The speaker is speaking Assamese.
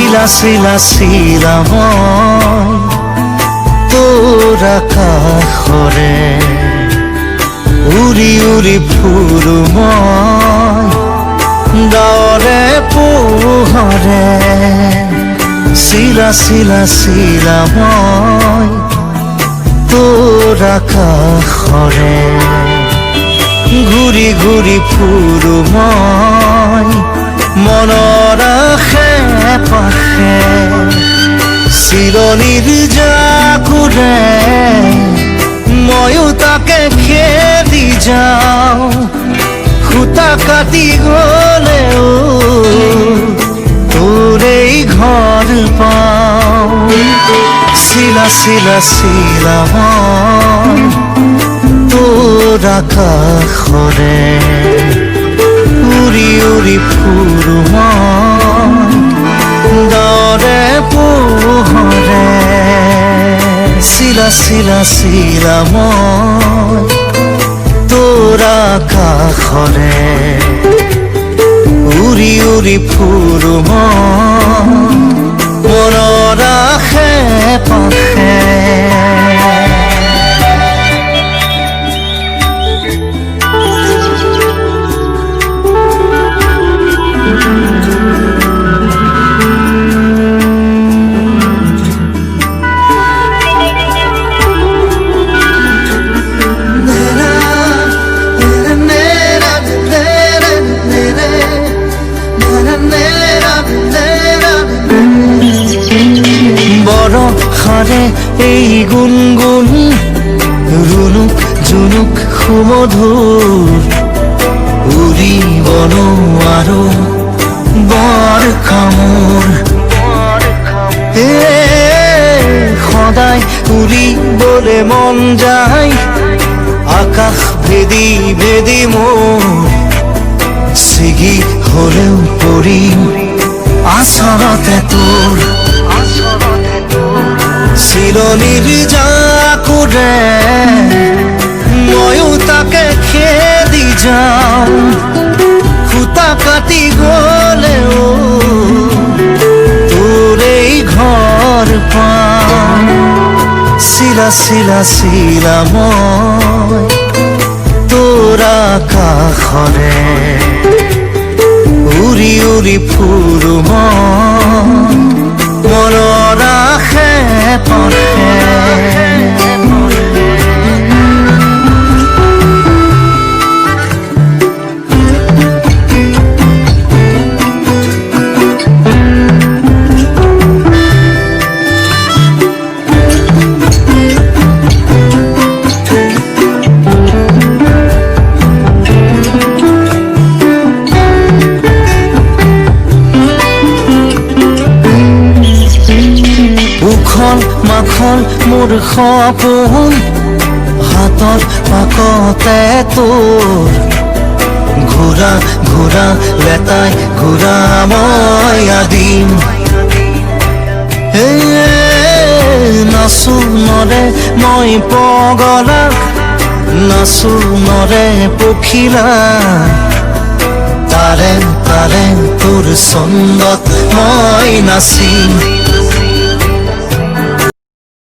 শিলা শিলা শিলা মই তোৰ আকাশৰে উৰি উৰি ফুৰো মই ডাৱৰে পোহৰে শিলা শিলা শিলা মই তোৰ আকাশৰে ঘূৰি ঘূৰি ফুৰো মই মনৰ আশে পাশে চিৰণিৰ জাকুৰে ময়ো তাকে খেদি যাওঁ খুটা কাটি গলেও তোৰেই ঘৰ পাওঁ শিলা শিলা শিলা মই তোৰ আকাশৰে উৰি উৰি ফুৰো মই ডাৱৰে পোহৰে শিলা শিলা শিলা মই তোৰ আকাশৰে উৰি উৰি ফুৰো মই মনৰ আশে পাশে বৰষাৰে এই গুণগুণ ৰুণুক জুনুক সুমধুৰ উৰিব নোৱাৰো বৰ কামোৰ সদায় উৰিবলে মন যায় আকাশ ভেদি ভেদি মোৰ ছিগি হলেও পৰিম আচলতে তোৰ চিৰণিৰ জাকুৰে ময়ো তাকে খেদি যাওঁ খুটা কাটি গলেও তোৰেই ঘৰ পাওঁ শিলা শিলা শিলা মই তোৰ আকাশৰে উৰি উৰি ফুৰো মই মনৰ আশে পাশে মাখন মোৰ সপোন হাতৰ পাকতে তোৰ ঘূৰা ঘূৰা লেতাই ঘূৰা মই আদিম নাচো নৰে মই পগলা নাচো নৰে পখিলা তাৰে তাৰে তোৰ চন্দত মই নাচিম